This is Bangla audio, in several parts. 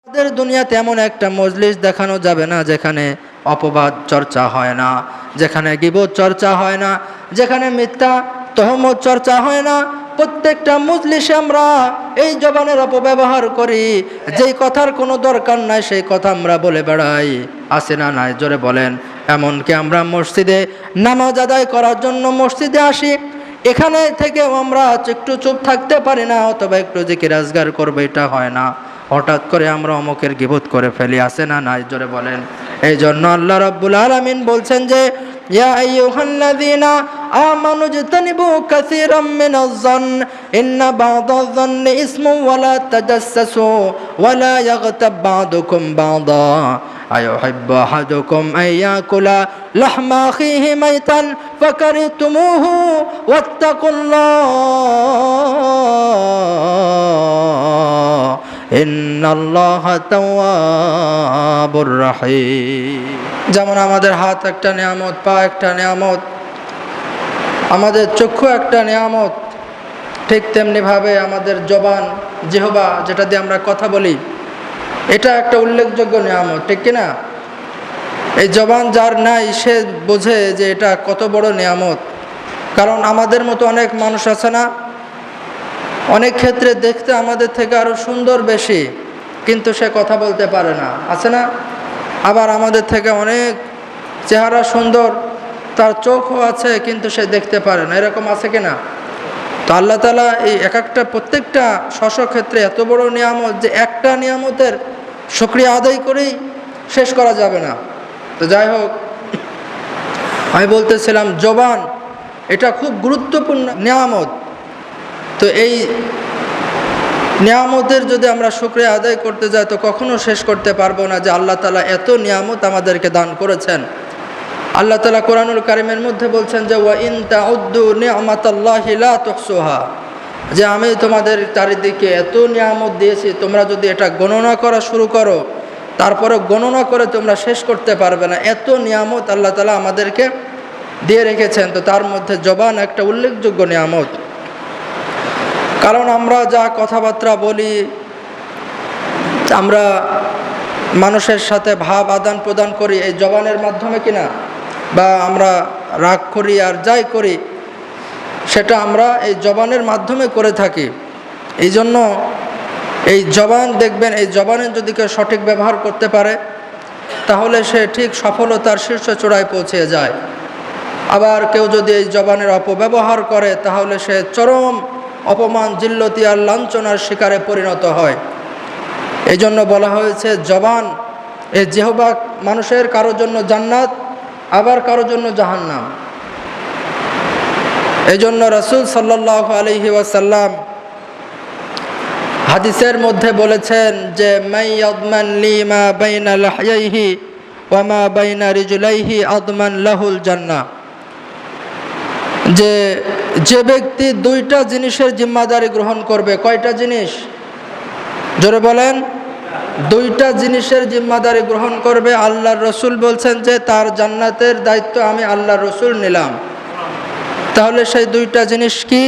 আমাদের দুনিয়াতে এমন একটা মজলিস দেখানো যাবে না যেখানে অপবাদ চর্চা হয় না, যেখানে গীবত চর্চা হয় না, যেখানে মিথ্যা তহমত চর্চা হয় না। প্রত্যেকটা মজলিসে আমরা এই জবানের অপব্যবহার করি, যেই কথার কোনো দরকার নাই সেই কথা আমরা বলে বেড়াই। আছে না নাই? জোরে বলেন। এমনকি আমরা মসজিদে নামাজ আদায় করার জন্য মসজিদে আসি, এখানে থেকেও আমরা একটু চুপ থাকতে পারি না, অথবা একটু জিকির আজগার করবো, এটা হয় না। হঠাৎ করে আমরা অমুকের গীবত করে ফেলি। আছে না নাই? জোরে বলেন। এই জন্য আল্লাহ রাব্বুল আলামিন বলছেন যে ইয়া আইয়ুহাল্লাযীনা আমানু ইজতানিবু কাসীরাম মিনাজ-যন ইন্না বা'দায-যন্নি ইসমুন ওয়া লা তাজাসসাসু ওয়া লা ইয়াগতাব বা'দুকুম বা'দা আইয়ুহিব্বু আহাদুকুম আন ইয়াকুলা লাহমা আখিহি মাইতান ফাকারিহতুমুহু ওয়াত্তাকুল্লাহ ইন্নাল্লাহা তাওয়াবুর রাহিম। যেমন আমাদের হাত একটা নিয়ামত, পা একটা নিয়ামত, আমাদের চক্ষু একটা নিয়ামত, ঠিক তেমনিভাবে আমাদের জবান, জিহবা, যেটা দিয়ে আমরা কথা বলি, এটা একটা উল্লেখযোগ্য নিয়ামত, ঠিক কিনা? এই জবান যার নাই সে বোঝে যে এটা কত বড় নিয়ামত। কারণ আমাদের মতো অনেক মানুষ আছে না, অনেক ক্ষেত্রে দেখতে আমাদের থেকে আরও সুন্দর বেশি, কিন্তু সে কথা বলতে পারে না। আছে না? আবার আমাদের থেকে অনেক চেহারা সুন্দর, তার চোখও আছে, কিন্তু সে দেখতে পারে না। এরকম আছে কিনা? তো আল্লাহ তাআলা এই প্রত্যেকটা ক্ষেত্রে এত বড় নিয়ামত যে একটা নিয়ামতের শুকরিয়া আদায় করেই শেষ করা যাবে না। তো যাই হোক, আমি বলতেছিলাম জবান এটা খুব গুরুত্বপূর্ণ নিয়ামত। তো এই নিয়ামতের যদি আমরা শুকরিয়া আদায় করতে যাই তো কখনো শেষ করতে পারবো না যে আল্লাহ তাআলা এত নিয়ামত আমাদেরকে দান করেছেন। আল্লাহ তাআলা কোরআনুল কারীমের মধ্যে বলছেন যে ওয়া ইন তাউদ্দু নি'মাতাল্লাহি লা তুহসুহা, যে আমি তোমাদের চারিদিকে এত নিয়ামত দিয়েছি, তোমরা যদি এটা গণনা করা শুরু করো তারপরে গণনা করে তোমরা শেষ করতে পারবে না। এত নিয়ামত আল্লাহ তাআলা আমাদেরকে দিয়ে রেখেছেন। তো তার মধ্যে জবান একটা উল্লেখযোগ্য নিয়ামত। কারণ আমরা যা কথাবার্তা বলি, আমরা মানুষের সাথে ভাব আদান প্রদান করি এই জবানের মাধ্যমে কিনা, বা আমরা রাগ করি আর যাই করি সেটা আমরা এই জবানের মাধ্যমে করে থাকি। এই জন্য এই জবান দেখবেন, এই জবানের যদি কেউ সঠিক ব্যবহার করতে পারে তাহলে সে ঠিক সফলতার শীর্ষ চূড়ায় পৌঁছে যায়। আবার কেউ যদি এই জবানের অপব্যবহার করে তাহলে সে চরম অপমান, জিল্লতি আর লাঞ্ছনার শিকারে পরিণত হয়। এই জন্য বলা হয়েছে জবান, এই জিহবা মানুষের কারোর জন্য জান্নাত, আবার কারোর জন্য জাহান্নাম। এই জন্য রাসূল সাল্লাল্লাহু আলাইহি ওয়াসাল্লাম হাদিসের মধ্যে বলেছেন যে মাইয়াদমান লিমা বাইনা লাহইহি ওয়া মা বাইনা রিজলাইহি আদমান লাহুল জান্নাহ, যে ব্যক্তি দুইটা জিনিসের জিম্মাদারি গ্রহণ করবে। কয়টা জিনিস? জোরে বলেন। দুইটা জিনিসের জিম্মাদারি গ্রহণ করবে। আল্লাহর রসুল বলছেন যে তার জান্নাতের দায়িত্ব আমি আল্লাহর রসুল নিলাম। তাহলে সেই দুইটা জিনিস কি?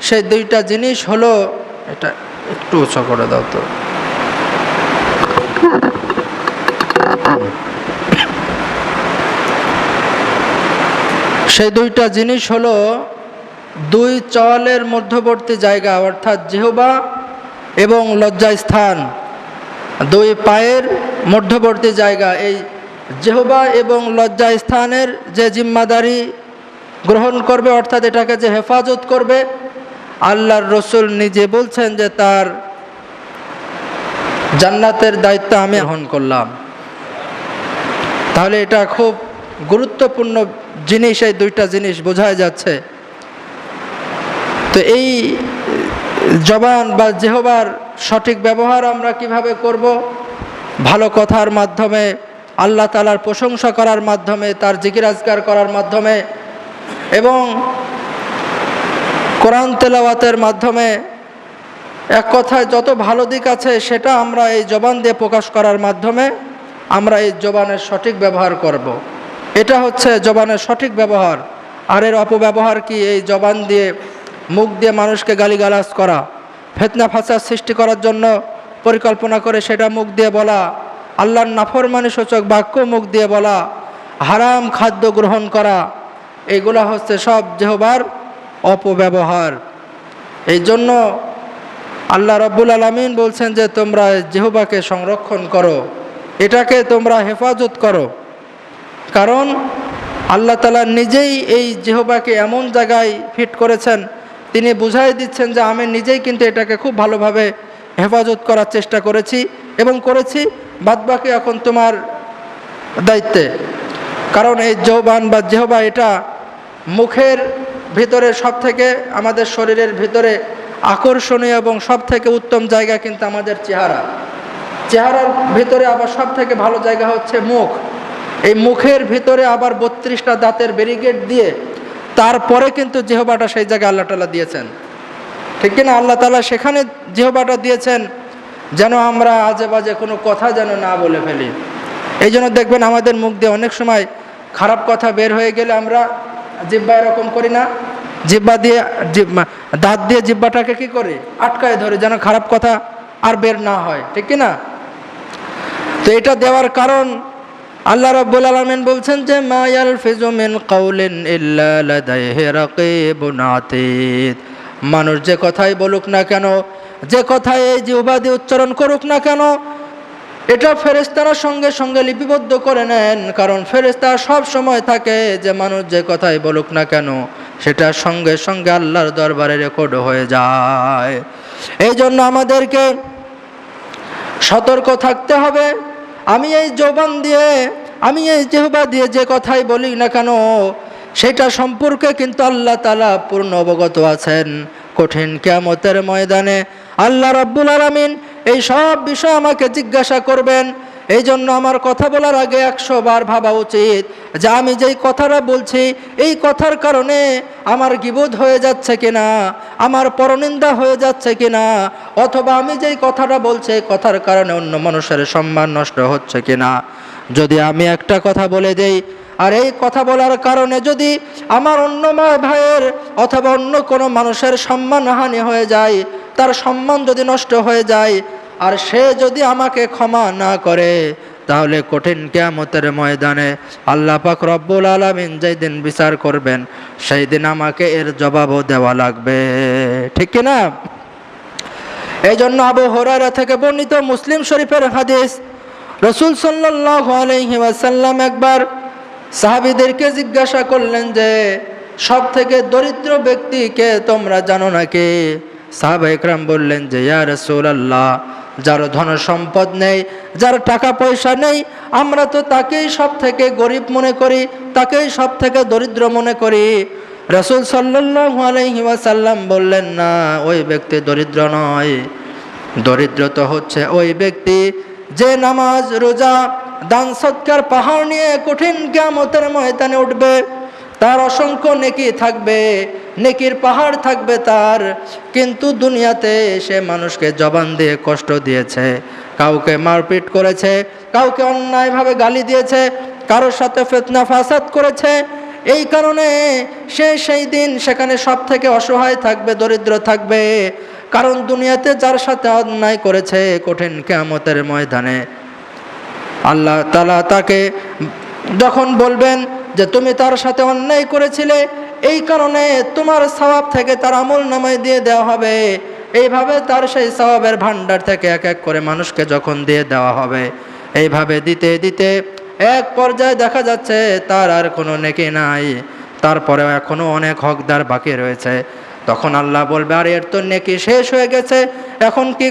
সেই দুইটা জিনিস হলো, এটা একটু উঁচু করে দাও তো। সেই দুইটা জিনিস হলো দুই চওয়ালের মধ্যবর্তী জায়গা, অর্থাৎ জিহবা এবং লজ্জাস্থান, দুই পায়ের মধ্যবর্তী জায়গা। এই জিহবা এবং লজ্জাস্থানের যে জিম্মাদারি গ্রহণ করবে, অর্থাৎ এটাকে যে হেফাজত করবে, আল্লাহর রসুল নিজে বলছেন যে তার জান্নাতের দায়িত্ব আমি গ্রহণ করলাম। তাহলে এটা খুব গুরুত্বপূর্ণ জিনিস, এই দুইটা জিনিস বোঝাই যাচ্ছে। তো এই জবান বা জিহবার সঠিক ব্যবহার আমরা কিভাবে করব? ভালো কথার মাধ্যমে, আল্লাহ তাআলার প্রশংসা করার মাধ্যমে, তার জিকির আজকার করার মাধ্যমে এবং কোরআন তেলাওয়াতের মাধ্যমে। এক কথায় যত ভালো দিক আছে সেটা আমরা এই জবান দিয়ে প্রকাশ করার মাধ্যমে আমরা এই জবানের সঠিক ব্যবহার করব। এটা হচ্ছে জবানের সঠিক ব্যবহার। আর এর অপব্যবহার কি? এই জবান দিয়ে, মুখ দিয়ে মানুষকে গালিগালাজ করা, ফিতনা ফাসাদ সৃষ্টি করার জন্য পরিকল্পনা করে সেটা মুখ দিয়ে বলা, আল্লাহর নাফরমানি সূচক বাক্য মুখ দিয়ে বলা, হারাম খাদ্য গ্রহণ করা, এগুলা হচ্ছে সব জিহ্বার অপব্যবহার। এই জন্য আল্লাহ রাব্বুল আলামিন বলছেন যে তোমরা জিহ্বাকে সংরক্ষণ করো, এটাকে তোমরা হেফাজত করো। কারণ আল্লাহ তাআলা নিজেই এই জিহ্বাকে এমন জায়গায় ফিট করেছেন, তিনি বুঝাই দিচ্ছেন যে আমি নিজেই কিন্তু এটাকে খুব ভালোভাবে হেফাজত করার চেষ্টা করেছি এবং করেছি, বাদবাকি এখন তোমার দায়িত্বে। কারণ এই জবান বা জিহ্বা এটা মুখের ভিতরে সব থেকে, আমাদের শরীরের ভিতরে আকর্ষণীয় এবং সব থেকে উত্তম জায়গা কিন্তু আমাদের চেহারার ভিতরে আবার সব থেকে ভালো জায়গা হচ্ছে মুখ। এই মুখের ভিতরে আবার 32টা দাঁতের ব্যারিকেড দিয়ে তারপরে কিন্তু জিহ্বাটা সেই জায়গায় আল্লাহ তাআলা দিয়েছেন, ঠিক কিনা? আল্লাহ তাআলা সেখানে জিহ্বাটা দিয়েছেন যেন আমরা আজে বাজে কোনো কথা যেন না বলে ফেলি। এই জন্য দেখবেন আমাদের মুখ দিয়ে অনেক সময় খারাপ কথা বের হয়ে গেলে আমরা জিহ্বা এরকম করি না, জিহ্বা দিয়ে দাঁত দিয়ে জিহ্বাটাকে কি করি, আটকায় ধরে যেন খারাপ কথা আর বের না হয়, ঠিক কিনা? তো এটা দেওয়ার কারণ আল্লাহ রাব্বুল আলামিন বলছেন যে মা ইয়ালফিজু মিন কাউলিন ইল্লা লাদাইহি রাকীবুন আতীদ। মানুষ যে কথাই বলুক না কেন, যে কথাই এই জিহ্বা দিয়ে উচ্চারণ করুক না কেন, এটা ফেরেশতারা সঙ্গে সঙ্গে লিপিবদ্ধ করে নেন। কারণ ফেরেশতা সব সময় থাকে যে মানুষ যে কথাই বলুক না কেন সেটা সঙ্গে সঙ্গে আল্লাহর দরবারে রেকর্ড হয়ে যায়। এই জন্য আমাদেরকে সতর্ক থাকতে হবে। আমি এই জবান দিয়ে, আমি এই জিহ্বা দিয়ে যে কথাই বলি না কেন সেটা সম্পর্কে কিন্তু আল্লাহ তাআলা পূর্ণ অবগত আছেন। কঠিন কিয়ামতের ময়দানে আল্লাহ রাব্বুল আলামিন এই সব বিষয় আমাকে জিজ্ঞাসা করবেন। এই জন্য আমার কথা বলার আগে 100 বার ভাবা উচিত যে আমি যেই কথাটা বলছি এই কথার কারণে আমার গীবত হয়ে যাচ্ছে কিনা, আমার পরনিন্দা হয়ে যাচ্ছে কিনা, অথবা আমি যেই কথাটা বলছি এই কথার কারণে অন্য মানুষের সম্মান নষ্ট হচ্ছে কিনা। যদি আমি একটা কথা বলে দেই আর এই কথা বলার কারণে যদি আমার অন্য ভাইয়ের অথবা অন্য কোনো মানুষের সম্মানহানি হয়ে যায়, তার সম্মান যদি নষ্ট হয়ে যায় আর সে যদি আমাকে ক্ষমা না করে, তাহলে কঠিন কিয়ামতের ময়দানে আল্লাহ পাক রব্বুল আলামিন যেই দিন বিচার করবেন সেই দিন আমাকে এর জবাবও দেওয়া লাগবে, ঠিক কিনা? এই জন্য আবু হুরায়রা থেকে বর্ণিত মুসলিম শরীফের হাদিস, রাসূল সাল্লাল্লাহু আলাইহি ওয়াসাল্লাম একবার সাহাবীদেরকে জিজ্ঞাসা করলেন যে সব থেকে দরিদ্র ব্যক্তিকে তোমরা জানো নাকি? সাহাবা ইকরাম বললেন যে ইয়া রাসূলুল্লাহ, যার ধন সম্পদ নেই, যার টাকা পয়সা নেই, আমরা তো তাকেই সব থেকে গরিব মনে করি, তাকেই সব থেকে দরিদ্র মনে করি। রাসূল সাল্লাল্লাহু আলাইহি ওয়াসাল্লাম বললেন না, ওই ব্যক্তি দরিদ্র নয়, দরিদ্র তো হচ্ছে ওই ব্যক্তি যে নামাজ রোজা দান সৎকার পাহাড় নিয়ে কঠিন কিয়ামতের ময়দানে উঠবে। তার অসংখ্য নেকি থাকবে, নেকির পাহাড় থাকবে তার, কিন্তু দুনিয়াতে সে মানুষকে জবান দিয়ে কষ্ট দিয়েছে, কাউকে মারপিট করেছে, কাউকে অন্যায়ভাবে গালি দিয়েছে, কারোর সাথে ফিতনা ফাসাদ করেছে। এই কারণে সে সেই দিন সেখানে সব থেকে অসহায় থাকবে, দরিদ্র থাকবে। কারণ দুনিয়াতে যার সাথে অন্যায় করেছে কঠিন কিয়ামতের ময়দানে আল্লাহ তাআলা তাকে যখন বলবেন যে তুমি তার সাথে অন্যায় করেছিলে, এই কারণে তোমার সওয়াব থেকে তার আমলনামায় দিয়ে দেওয়া হবে। এইভাবে তার সেই সওয়াবের ভান্ডার থেকে এক এক করে মানুষকে যখন দিয়ে দেওয়া হবে, এইভাবে দিতে দিতে এক পর্যায়ে দেখা যাচ্ছে তার আর কোনো নেকি নাই, তারপরেও এখনো অনেক হকদার বাকি রয়েছে। তখন আল্লাহ বলবে, আর এর তো নেকি শেষ হয়ে গেছে, এখন কি